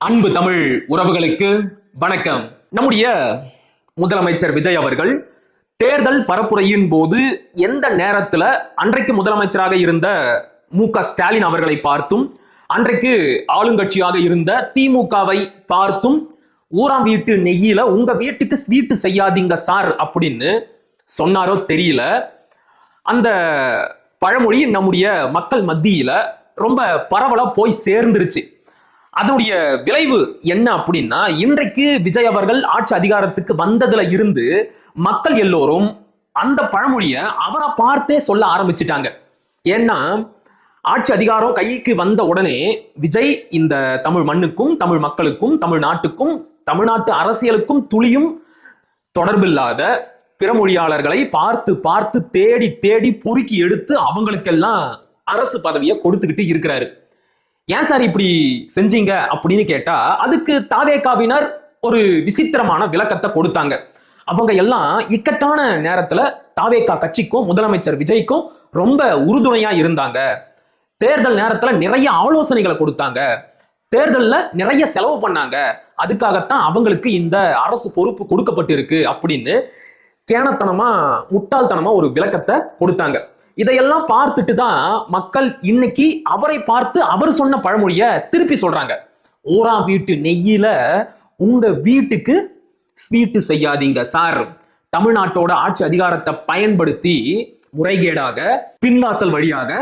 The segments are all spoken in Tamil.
அன்பு தமிழ் உறவுகளுக்கு வணக்கம். நம்முடைய முதலமைச்சர் விஜய் அவர்கள் தேர்தல் பரப்புரையின் போது எந்த நேரத்தில் அன்றைக்கு முதலமைச்சராக இருந்த மு.க.ஸ்டாலின் அவர்களை பார்த்தும் அன்றைக்கு ஆளுங்கட்சியாக இருந்த திமுகவை பார்த்தும் ஊராம் வீட்டு நெய்யில உங்க வீட்டுக்கு ஸ்வீட்டு செய்யாதீங்க சார் அப்படின்னு சொன்னாரோ தெரியல. அந்த பழமொழி நம்முடைய மக்கள் மத்தியில ரொம்ப பரவலா போய் சேர்ந்துருச்சு. அதனுடைய விளைவு என்ன அப்படின்னா, இன்றைக்கு விஜய் அவர்கள் ஆட்சி அதிகாரத்துக்கு வந்ததுல இருந்து மக்கள் எல்லோரும் அந்த பழமொழியை அவரை பார்த்தே சொல்ல ஆரம்பிச்சிட்டாங்க. ஏன்னா ஆட்சி அதிகாரம் கைக்கு வந்த உடனே விஜய் இந்த தமிழ் மண்ணுக்கும் தமிழ் மக்களுக்கும் தமிழ்நாட்டுக்கும் தமிழ்நாட்டு அரசியலுக்கும் துளியும் தொடர்பில்லாத பிறமொழியாளர்களை பார்த்து பார்த்து தேடி தேடி பொறுக்கி எடுத்து அவங்களுக்கெல்லாம் அரசு பதவியை கொடுத்துக்கிட்டு இருக்கிறாரு. ஏன் சார் இப்படி செஞ்சீங்க அப்படின்னு கேட்டா அதுக்கு தாவேகாவினர் ஒரு விசித்திரமான விளக்கத்தை கொடுத்தாங்க. அவங்க எல்லாம் இக்கட்டான நேரத்துல தாவேகா கட்சிக்கும் முதலமைச்சர் விஜய்க்கும் ரொம்ப உறுதுணையா இருந்தாங்க. தேர்தல் நேரத்துல நிறைய ஆலோசனைகளை கொடுத்தாங்க, தேர்தல்ல நிறைய செலவு பண்ணாங்க, அதுக்காகத்தான் அவங்களுக்கு இந்த அரசு பொறுப்பு கொடுக்கப்பட்டு இருக்கு அப்படின்னு கேனத்தனமா முட்டாள்தனமா ஒரு விளக்கத்தை கொடுத்தாங்க. இதையெல்லாம் பார்த்துட்டு தான் மக்கள் இன்னைக்கு அவரை பார்த்து அவர் சொன்ன பழமொழிய திருப்பி சொல்றாங்க. ஊராம் வீட்டு நெய்யில உங்க வீட்டுக்கு ஸ்வீட்டு செய்யாதீங்க சார். தமிழ்நாட்டோட ஆட்சி அதிகாரத்தை பயன்படுத்தி முறைகேடாக பின்வாசல் வழியாக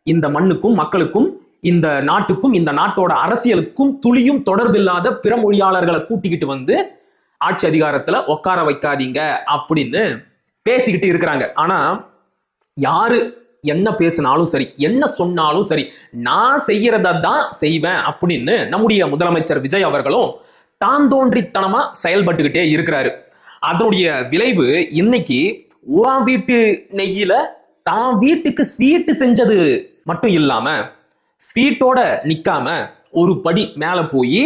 இந்த மண்ணுக்கும் மக்களுக்கும் இந்த நாட்டுக்கும் இந்த நாட்டோட அரசியலுக்கும் துளியும் தொடர்பில்லாத பிற மொழியாளர்களை கூட்டிக்கிட்டு வந்து ஆட்சி அதிகாரத்துல உட்கார வைக்காதீங்க அப்படின்னு பேசிக்கிட்டு இருக்கிறாங்க. ஆனா யாரு என்ன பேசினாலும் சரி, என்ன சொன்னாலும் சரி, நான் செய்யறத தான் செய்வேன் அப்படின்னு நம்முடைய முதலமைச்சர் விஜய் அவர்களும் தான் தோன்றித்தனமா செயல்பட்டுக்கிட்டே இருக்கிறாரு. அதனுடைய விளைவு இன்னைக்கு ஊராம் வீட்டு நெய்யில தான் வீட்டுக்கு ஸ்வீட்டு செஞ்சது மட்டும் இல்லாம ஸ்வீட்டோட நிக்காம ஒரு படி மேல போய்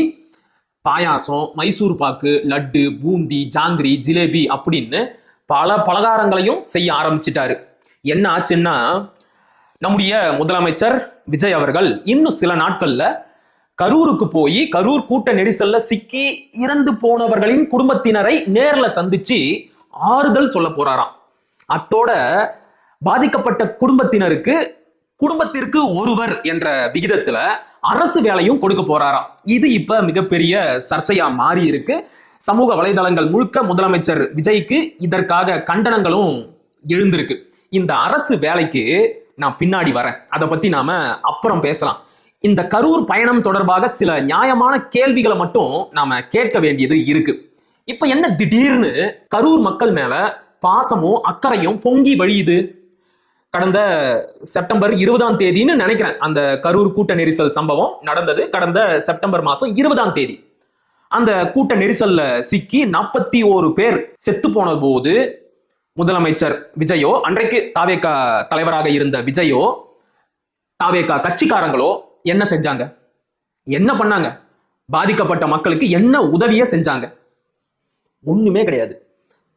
பாயாசம், மைசூர் பாக்கு, லட்டு, பூந்தி, ஜாங்கிரி, ஜிலேபி அப்படின்னு பல பலகாரங்களையும் செய்ய ஆரம்பிச்சிட்டாரு. என்ன ஆச்சுன்னா, நம்முடைய முதலமைச்சர் விஜய் அவர்கள் இன்னும் சில நாட்கள்ல கரூருக்கு போய் கரூர் கூட்ட நெரிசல்ல சிக்கி இறந்து போனவர்களின் குடும்பத்தினரை நேர்ல சந்திச்சு ஆறுதல் சொல்ல போறாராம். அத்தோட பாதிக்கப்பட்ட குடும்பத்திற்கு ஒருவர் என்ற விகிதத்துல அரசு வேலையும் கொடுக்க போறாராம். இது இப்ப மிகப்பெரிய சர்ச்சையா மாறி இருக்கு. சமூக வலைதளங்கள் முழுக்க முதலமைச்சர் விஜய்க்கு இதற்காக கண்டனங்களும் எழுந்திருக்கு. இந்த அரசு வேலைக்கு நான் பின்னாடி வரேன், அதை பத்தி நாம அப்புறம் பேசலாம். இந்த கரூர் பயணம் தொடர்பாக சில நியாயமான கேள்விகளை மட்டும் நாம கேட்க வேண்டியது இருக்கு. இப்ப என்ன திடீர்னு கரூர் மக்கள் மேல பாசமும் அக்கறையும் பொங்கி வழியுது? கடந்த செப்டம்பர் 20ஆம் தேதின்னு நினைக்கிறேன் அந்த கரூர் கூட்ட நெரிசல் சம்பவம் நடந்தது. கடந்த செப்டம்பர் மாசம் 20ஆம் தேதி அந்த கூட்ட நெரிசல்ல சிக்கி 41 பேர் செத்து போன போது முதலமைச்சர் விஜயோ, அன்றைக்கு தாவேகா தலைவராக இருந்த விஜயோ, தாவேகா கட்சிக்காரங்களோ என்ன செஞ்சாங்க? என்ன பண்ணாங்க? பாதிக்கப்பட்ட மக்களுக்கு என்ன உதவிய செஞ்சாங்க? ஒண்ணுமே கிடையாது.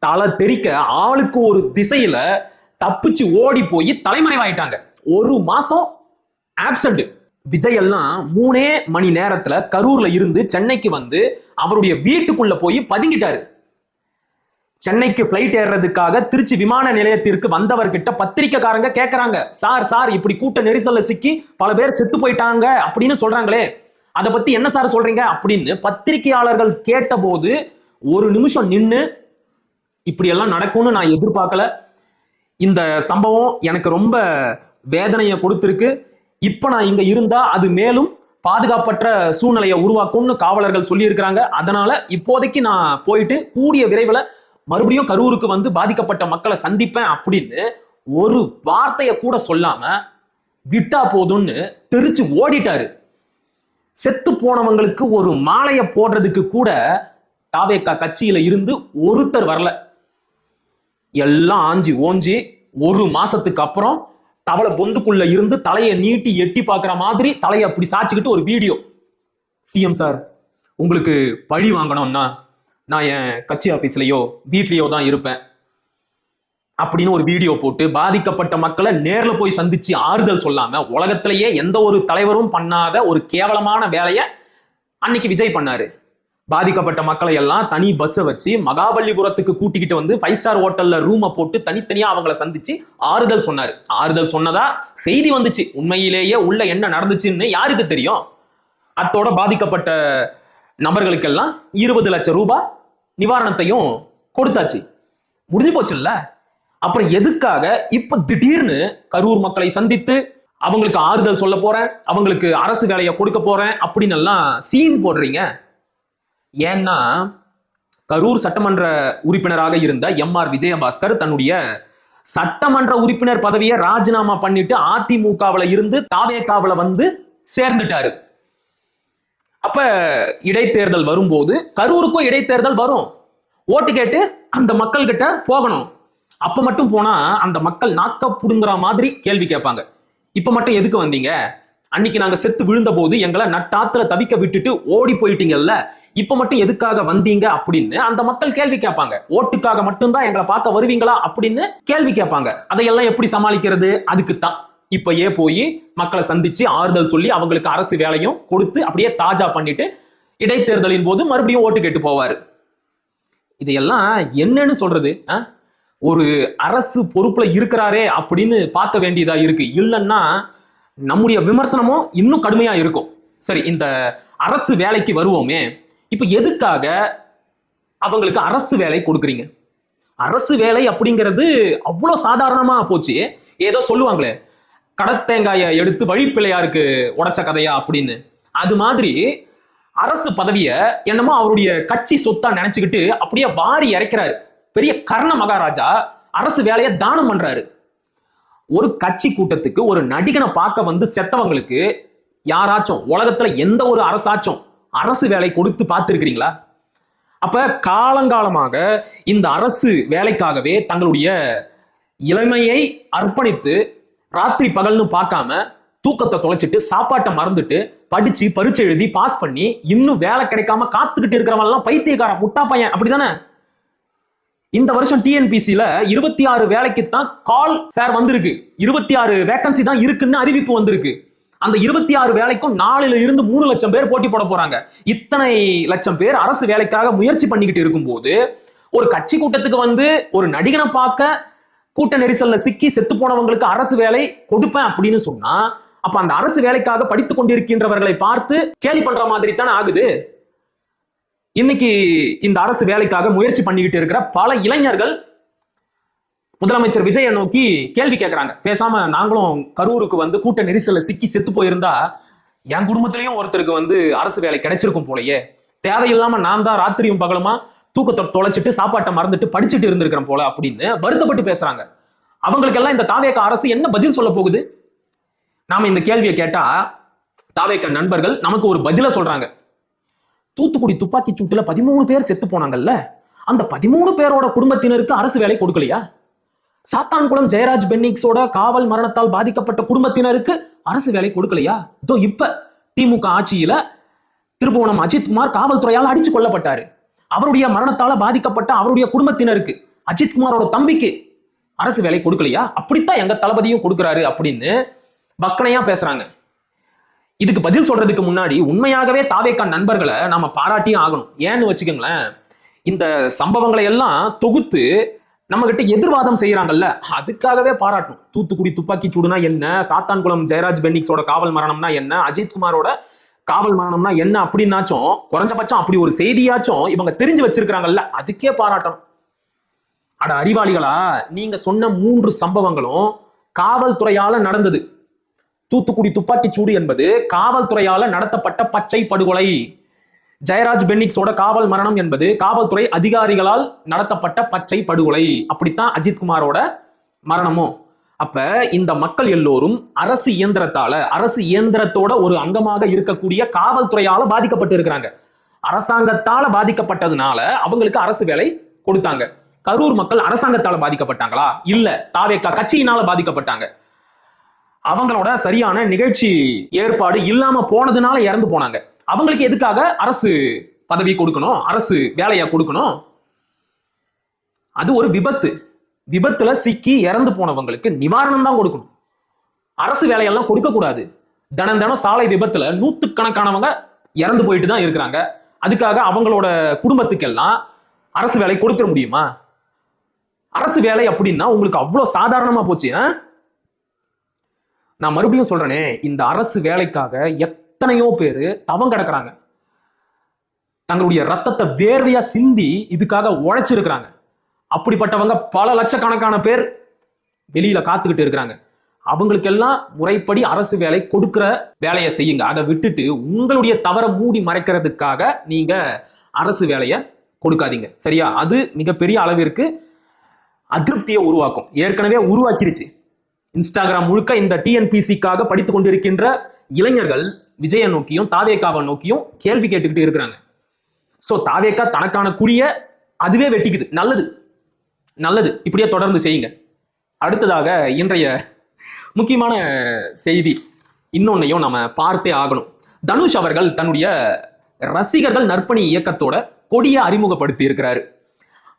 தலை தெறிக்க ஆளுக்கு ஒரு திசையில தப்பிச்சு ஓடி போய் தலைமறைவாயிட்டாங்க. ஒரு மாசம் ஆப்சென்ட். விஜய் எல்லாம் 3 மணி நேரத்துல கரூர்ல இருந்து சென்னைக்கு வந்து அவருடைய வீட்டுக்குள்ள போய் பதுங்கிட்டாரு. சென்னைக்கு பிளைட் ஏறதுக்காக திருச்சி விமான நிலையத்திற்கு வந்தவர்கிட்ட பத்திரிக்கைக்காரங்க கேட்கறாங்க, சார் சார் இப்படி கூட்ட நெரிசல்ல சிக்கி பல பேர் செத்து போயிட்டாங்க அப்படின்னு சொல்றாங்களே, அதை பத்தி என்ன சார் சொல்றீங்க அப்படின்னு பத்திரிகையாளர்கள் கேட்ட போது ஒரு நிமிஷம் நின்னு இப்படி எல்லாம் நடக்கும்னு நான் எதிர்பார்க்கல, இந்த சம்பவம் எனக்கு ரொம்ப வேதனையை கொடுத்திருக்கு, இப்ப நான் இங்க இருந்தா அது மேலும் பாதுகாப்பற்ற சூழ்நிலையை உருவாக்கும்னு காவலர்கள் சொல்லி இருக்கிறாங்க, அதனால இப்போதைக்கு நான் போயிட்டு கூடிய விரைவில் மறுபடியும் கரூருக்கு வந்து பாதிக்கப்பட்ட மக்களை சந்திப்பேன் அப்படின்னு ஒரு வார்த்தையை கூட சொல்லாம விட்டா போதும்னு தெரிச்சு ஓடிட்டாரு. செத்து போனவங்களுக்கு ஒரு மாலையை போடுறதுக்கு கூட தாவேகா கட்சியில இருந்து ஒருத்தர் வரல. எல்லாம் ஆஞ்சி ஓஞ்சி ஒரு மாசத்துக்கு அப்புறம் தவளை பொந்துக்குள்ள இருந்து தலையை நீட்டி எட்டி பார்க்குற மாதிரி தலையை அப்படி சாச்சிக்கிட்டு ஒரு வீடியோ, சிஎம் சார் உங்களுக்கு பழி வாங்கணும்னா நான் என் கட்சி ஆபீஸ்லயோ வீட்லயோ தான் இருப்பேன் அப்படின்னு ஒரு வீடியோ போட்டு பாதிக்கப்பட்ட மக்களை நேர்ல போய் சந்திச்சு ஆறுதல் சொல்லாம உலகத்திலேயே எந்த ஒரு தலைவரும் பண்ணாத ஒரு கேவலமான வேலையை அன்னைக்கு விஜய் பண்ணாரு. பாதிக்கப்பட்ட மக்களை எல்லாம் தனி பஸ்ஸை வச்சு மகாபலிபுரத்துக்கு கூட்டிக்கிட்டு வந்து 5 ஸ்டார் ஹோட்டல்ல ரூமை போட்டு தனித்தனியா அவங்கள சந்திச்சு ஆறுதல் சொன்னாரு. ஆறுதல் சொன்னதா செய்தி வந்துச்சு. உண்மையிலேயே உள்ள என்ன நடந்துச்சுன்னு யாருக்கு தெரியும்? அத்தோட பாதிக்கப்பட்ட நபர்களுக்கெல்லாம் 20 லட்சம் ரூபாய் நிவாரணத்தையும் கொடுத்தாச்சு. முடிஞ்சு போச்சு இல்ல? அப்புறம் எதுக்காக இப்ப திடீர்னு கரூர் மக்களை சந்தித்து அவங்களுக்கு ஆறுதல் சொல்ல போறேன், அவங்களுக்கு அரசு வேலையை கொடுக்க போறேன் அப்படின்னு எல்லாம் சீன் போடுறீங்க? ஏன்னா கரூர் சட்டமன்ற உறுப்பினராக இருந்த எம்.ஆர். விஜயபாஸ்கர் தன்னுடைய சட்டமன்ற உறுப்பினர் பதவியை ராஜினாமா பண்ணிட்டு அதிமுகவுல இருந்து தாவேகாவுல வந்து சேர்ந்துட்டாரு. அப்ப இடைத்தேர்தல் வரும்போது கரூருக்கும் இடைத்தேர்தல் வரும். ஓட்டு கேட்டு அந்த மக்கள் கிட்ட போகணும். அப்ப மட்டும் போனா அந்த மக்கள் நாக்க புடுங்குற மாதிரி கேள்வி கேட்பாங்க. இப்ப மட்டும் எதுக்கு வந்தீங்க? அன்னைக்கு நாங்க செத்து விழுந்த போது எங்களை நட்டாத்துல தவிக்க விட்டுட்டு ஓடி போயிட்டீங்கல்ல, இப்ப மட்டும் எதுக்காக வந்தீங்க அப்படின்னு அந்த மக்கள் கேள்வி கேட்பாங்க. ஓட்டுக்காக மட்டும்தான் எங்களை பார்க்க வருவீங்களா அப்படின்னு கேள்வி கேட்பாங்க. அதையெல்லாம் எப்படி சமாளிக்கிறது? அதுக்குத்தான் இப்பயே போய் மக்களை சந்திச்சு ஆறுதல் சொல்லி அவங்களுக்கு அரசு வேலையும் கொடுத்து அப்படியே தாஜா பண்ணிட்டு இடைத்தேர்தலின் போது மறுபடியும் ஓட்டு கேட்டு போவாரு. இதையெல்லாம் என்னன்னு சொல்றது? ஒரு அரசு பொறுப்புல இருக்கிறாரே அப்படின்னு பார்க்க வேண்டியதா இருக்கு. இல்லைன்னா நம்முடைய விமர்சனமும் இன்னும் கடுமையா இருக்கும். சரி, இந்த அரசு வேலைக்கு வருவோமே. இப்ப எதுக்காக அவங்களுக்கு அரசு வேலை கொடுக்குறீங்க? அரசு வேலை அப்படிங்கிறது அவ்வளவு சாதாரணமா போச்சு. ஏதோ சொல்லுவாங்களே, கடத்தேங்காயை எடுத்து வழிப்பிள்ளையாருக்கு உடைச்ச கதையா அப்படின்னு. அது மாதிரி அரசு பதவிய என்னமோ அவருடைய கட்சி சொத்தா நினைச்சுக்கிட்டு அப்படியே வாரி இறைக்கிறாரு. பெரிய கர்ண மகாராஜா அரசு வேலையை தானம் பண்றாரு. ஒரு கட்சி கூட்டத்துக்கு ஒரு நடிகனை பார்க்க வந்து செத்தவங்களுக்கு யாராச்சும் உலகத்துல எந்த ஒரு அரசாச்சும் அரசு வேலை கொடுத்து பார்த்திருக்கிறீங்களா? அப்ப காலங்காலமாக இந்த அரசு வேலைக்காகவே தங்களுடைய இளமையை அர்ப்பணித்து ராத்திரி பகல்னு பார்க்காம தூக்கத்தை தொலைச்சிட்டு சாப்பாட்டை மறந்துட்டு படிச்சு பரீட்சை எழுதி பாஸ் பண்ணி இன்னும் வேலை கிடைக்காம காத்துக்கிட்டு இருக்கிறவங்க எல்லாம் பைத்தியக்கார முட்டா பையன், அப்படிதானே? இந்த வருஷம் டிஎன்பிசில 26 வேலைக்கு தான் கால் ஃபேர் வந்திருக்கு. 26 வேகன்சி தான் இருக்குன்னு அறிவிப்பு வந்திருக்கு. அந்த 26 வேலைக்கும் 4ல இருந்து 3 லட்சம் பேர் போட்டி போட போறாங்க. இத்தனை லட்சம் பேர் அரசு வேலைக்காக முயற்சி பண்ணிக்கிட்டு இருக்கும்போது ஒரு கட்சி கூட்டத்துக்கு வந்து ஒரு நடிகனை பார்க்க கூட்ட நெரிசல்ல சிக்கி செத்து போனவங்களுக்கு அரசு வேலை கொடுப்பேன் அப்படின்னு சொன்னா, அப்ப அந்த அரசு வேலைக்காக படித்துக் கொண்டிருக்கின்றவர்களை பார்த்து கேலி பண்ற மாதிரி தானே ஆகுது. இன்னைக்கு இந்த அரசு வேலைக்காக முயற்சி பண்ணிக்கிட்டு இருக்கிற பல இளைஞர்கள் முதலமைச்சர் விஜயை நோக்கி கேள்வி கேட்கிறாங்க. பேசாம நாங்களும் கரூருக்கு வந்து கூட்ட நெரிசல்ல சிக்கி செத்து போயிருந்தா என் குடும்பத்திலையும் ஒருத்தருக்கு வந்து அரசு வேலை கிடைச்சிருக்கும் போலயே, தேவையில்லாம நான் தான் ராத்திரியும் பகலுமா தூக்கத்தை தொலைச்சிட்டு சாப்பாட்டை மறந்துட்டு படிச்சுட்டு இருந்திருக்கிறேன் போல அப்படின்னு வருத்தப்பட்டு பேசுறாங்க. அவங்களுக்கெல்லாம் இந்த தாவேக அரசு என்ன பதில் சொல்ல போகுது? நாம இந்த கேள்வியை கேட்டா தாவேக நண்பர்கள் நமக்கு ஒரு பதில சொல்றாங்க. தூத்துக்குடி துப்பாக்கி சூட்டுல 13 பேர் செத்து போனாங்கல்ல, அந்த 13 பேரோட குடும்பத்தினருக்கு அரசு வேலை கொடுக்கலையா? சாத்தான்குளம் ஜெயராஜ் பென்னிக்ஸோட காவல் மரணத்தால் பாதிக்கப்பட்ட குடும்பத்தினருக்கு அரசு வேலை கொடுக்கலையா? இதோ இப்ப திமுக ஆட்சியில திருபுவனம் அஜித்குமார் காவல்துறையால் அடிச்சு கொல்லப்பட்டாரு. அவருடைய மரணத்தால பாதிக்கப்பட்ட அவருடைய குடும்பத்தினருக்கு, அஜித்குமாரோட தம்பிக்கு அரசு வேலை கொடுக்கலையா? அப்படித்தான் எங்க தளபதியும் கொடுக்கிறாரு அப்படின்னு வக்கனையா பேசுறாங்க. இதுக்கு பதில் சொல்றதுக்கு முன்னாடி உண்மையாகவே தாவேகா நண்பர்களை நாம பாராட்டியே ஆகணும். ஏன்னு வச்சுக்கோங்களேன், இந்த சம்பவங்களை எல்லாம் தொகுத்து நம்ம கிட்ட எதிர்வாதம் செய்யறாங்கல்ல, அதுக்காகவே பாராட்டணும். தூத்துக்குடி துப்பாக்கி சூடுனா என்ன, சாத்தான்குளம் ஜெயராஜ் பென்னிக்ஸோட காவல் மரணம்னா என்ன, அஜித்குமாரோட காவல் மரணம்னா என்ன அப்படின்னாச்சும் குறைஞ்சபட்சம் அப்படி ஒரு செய்தியாச்சும் இவங்க தெரிஞ்சு வச்சிருக்கிறாங்கல்ல, அதுக்கே பாராட்டணும். அட அறிவாளிகளா, நீங்க சொன்ன 3 சம்பவங்களும் காவல்துறையால நடந்தது. தூத்துக்குடி துப்பாக்கி சூடு என்பது காவல்துறையால நடத்தப்பட்ட பச்சை படுகொலை. ஜெயராஜ் பென்னிக்ஸோட காவல் மரணம் என்பது காவல்துறை அதிகாரிகளால் நடத்தப்பட்ட பச்சை படுகொலை. அப்படித்தான் அஜித்குமாரோட மரணமும். அப்ப இந்த மக்கள் எல்லோரும் அரசு இயந்திரத்தால, அரசு இயந்திரத்தோட ஒரு அங்கமாக இருக்கக்கூடிய காவல்துறையால பாதிக்கப்பட்டு இருக்கிறாங்க. அரசாங்கத்தால பாதிக்கப்பட்டதுனால அவங்களுக்கு அரசு வேலை கொடுத்தாங்க. கரூர் மக்கள் அரசாங்கத்தால பாதிக்கப்பட்டாங்களா? இல்ல, தாவேகா கட்சியினால பாதிக்கப்பட்டாங்க. அவங்களோட சரியான நிகழ்ச்சி ஏற்பாடு இல்லாம போனதுனால இறந்து போனாங்க. அவங்களுக்கு எதுக்காக அரசு பதவி கொடுக்கணும், அரசு வேலையா கொடுக்கணும்? அது ஒரு விபத்து. விபத்துல சிக்கி இறந்து போனவங்களுக்கு நிவாரணம் தான் கொடுக்கணும், அரசு வேலையெல்லாம் கொடுக்க கூடாது. தினம் தினம் சாலை விபத்துல நூத்துக்கணக்கானவங்க இறந்து போயிட்டு தான் இருக்கிறாங்க. அதுக்காக அவங்களோட குடும்பத்துக்கெல்லாம் அரசு வேலை கொடுத்துட முடியுமா? அரசு வேலை அப்படின்னா உங்களுக்கு அவ்வளவு சாதாரணமா போச்சு. நான் மறுபடியும் சொல்றேனே, இந்த அரசு வேலைக்காக எத்தனையோ பேரு தவம் கிடக்குறாங்க. தங்களுடைய ரத்தத்தை வேர்வையா சிந்தி இதுக்காக உழைச்சிருக்கிறாங்க. அப்படிப்பட்டவங்க பல லட்சக்கணக்கான பேர் வெளியில காத்துக்கிட்டு இருக்கிறாங்க. அவங்களுக்கெல்லாம் முறைப்படி அரசு வேலை கொடுக்கிற வேலையை செய்யுங்க. அதை விட்டுட்டு உங்களுடைய தவற மூடி மறைக்கிறதுக்காக நீங்க அரசு வேலையை கொடுக்காதீங்க. சரியா? அது மிகப்பெரிய அளவிற்கு அதிருப்தியை உருவாக்கும். ஏற்கனவே உருவாக்கிருச்சு. இன்ஸ்டாகிராம் முழுக்க இந்த டிஎன்பிசிக்காக படித்துக் கொண்டிருக்கின்ற இளைஞர்கள் விஜயை நோக்கியும் தாவேக்காவை நோக்கியும் கேள்வி கேட்டுக்கிட்டு இருக்கிறாங்க. சோ தாவேக்கா தனக்கான குடிய அதுவே வெட்டிக்குது. நல்லது நல்லது, இப்படியே தொடர்ந்து செய்யுங்க. அடுத்ததாக இன்றைய முக்கியமான செய்தி இன்னொன்னையும் நம்ம பார்த்தே ஆகணும். தனுஷ் அவர்கள் தன்னுடைய ரசிகர்கள் நற்பணி இயக்கத்தோட கொடியை அறிமுகப்படுத்தி இருக்கிறாரு.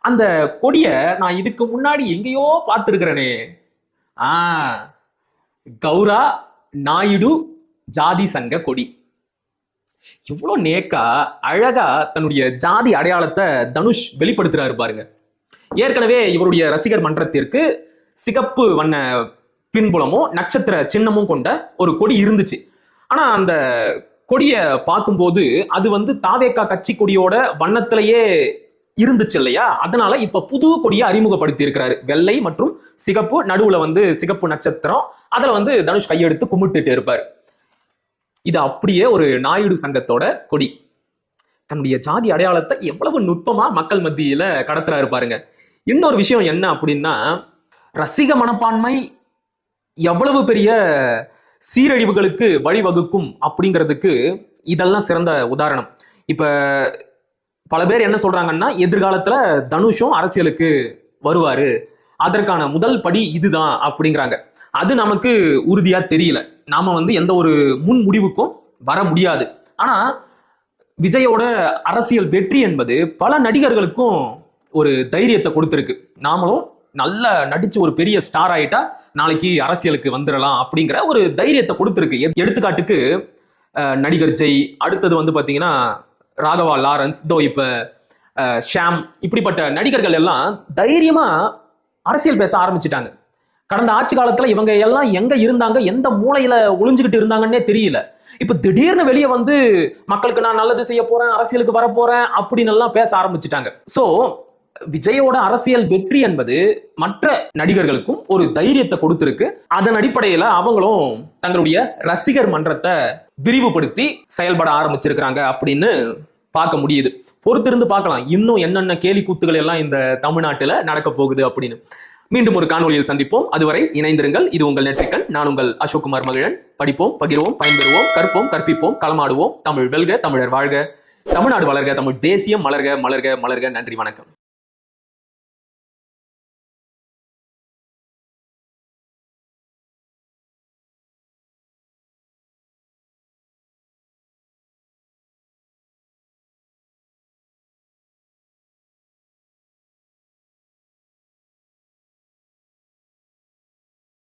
அந்த கொடிய நான் இதுக்கு முன்னாடி எங்கேயோ பார்த்திருக்கிறேனே. கௌரா நாயுடு ஜாதி சங்க கொடி. எவ்வளவு நேக்கா அழகா தன்னுடைய ஜாதி அடையாளத்தை தனுஷ் வெளிப்படுத்துறாரு பாருங்க. ஏற்கனவே இவருடைய ரசிகர் மன்றத்திற்கு சிகப்பு வண்ண பின்புலமும் நட்சத்திர சின்னமும் கொண்ட ஒரு கொடி இருந்துச்சு. ஆனா அந்த கொடியை பார்க்கும்போது அது தாவேக்கா கட்சி கொடியோட வண்ணத்திலேயே இருந்துச்சு இல்லையா? அதனால இப்ப புது கொடியை அறிமுகப்படுத்தி இருக்கிறாரு. வெள்ளை மற்றும் சிகப்பு, நடுவுல சிகப்பு நட்சத்திரம். அதுல தனுஷ் கையெடுத்து கும்பிட்டுட்டு இருப்பாரு. இது அப்படியே ஒரு நாயுடு சங்கத்தோட கொடி. தன்னுடைய ஜாதி அடையாளத்தை எவ்வளவு நுட்பமா மக்கள் மத்தியில கடத்துறாரு பாருங்க. இன்னொரு விஷயம் என்ன அப்படின்னா, ரசிக மனப்பான்மை எவ்வளவு பெரிய சீரழிவுகளுக்கு வழிவகுக்கும் அப்படிங்கிறதுக்கு இதெல்லாம் சிறந்த உதாரணம். இப்ப பல பேர் என்ன சொல்றாங்கன்னா, எதிர்காலத்துல தனுஷும் அரசியலுக்கு வருவாரு, அதற்கான முதல் படி இதுதான் அப்படிங்கிறாங்க. அது நமக்கு உறுதியா தெரியல. நாம எந்த ஒரு முன் முடிவுக்கும் வர முடியாது. ஆனா விஜயோட அரசியல் வெற்றி என்பது பல நடிகர்களுக்கும் ஒரு தைரியத்தை கொடுத்திருக்கு. நாமளும் நல்லா நடிச்சு ஒரு பெரிய ஸ்டார் ஆயிட்டா நாளைக்கு அரசியலுக்கு வந்துடலாம் அப்படிங்கிற ஒரு தைரியத்தை கொடுத்திருக்கு. எடுத்துக்காட்டுக்கு நடிகர் ஜெய், அடுத்தது பாத்தீங்கன்னா ராகவா லாரன்ஸ், இப்ப ஷாம், இப்படிப்பட்ட நடிகர்கள் எல்லாம் தைரியமா அரசியல் பேச ஆரம்பிச்சுட்டாங்க. கடந்த ஆட்சி காலத்துல இவங்க எல்லாம் எங்க இருந்தாங்க, எந்த மூலையில ஒளிஞ்சுக்கிட்டு இருந்தாங்கன்னே தெரியல. இப்ப திடீர்னு வெளியே மக்களுக்கு நான் நல்லது செய்ய போறேன், அரசியலுக்கு வர போறேன் அப்படின்னு எல்லாம் பேச ஆரம்பிச்சுட்டாங்க. சோ விஜயோட அரசியல் வெற்றி என்பது மற்ற நடிகர்களுக்கும் ஒரு தைரியத்தை கொடுத்திருக்கு. அதன் அடிப்படையில அவங்களும் தங்களுடைய ரசிகர் மன்றத்தை விரிவுபடுத்தி செயல்பட ஆரம்பிச்சிருக்கிறாங்க அப்படின்னு பார்க்க முடியுது. பொறுத்திருந்து பார்க்கலாம் இன்னும் என்னென்ன கேலி கூத்துகள் எல்லாம் இந்த தமிழ்நாட்டுல நடக்க போகுது அப்படின்னு. மீண்டும் ஒரு காணொலியில் சந்திப்போம். அதுவரை இணைந்திருங்கள். இது உங்கள் நெற்றிக்கண். நான் உங்கள் அசோக்குமார் மகிழன். படிப்போம், பகிர்வோம், பயன்பெறுவோம், கற்போம், கற்பிப்போம், களமாடுவோம். தமிழ் வெல்க, தமிழர் வாழ்க, தமிழ்நாடு வளர்க, தமிழ் தேசியம் மலர்க, மலர்க, மலர்க. நன்றி, வணக்கம்.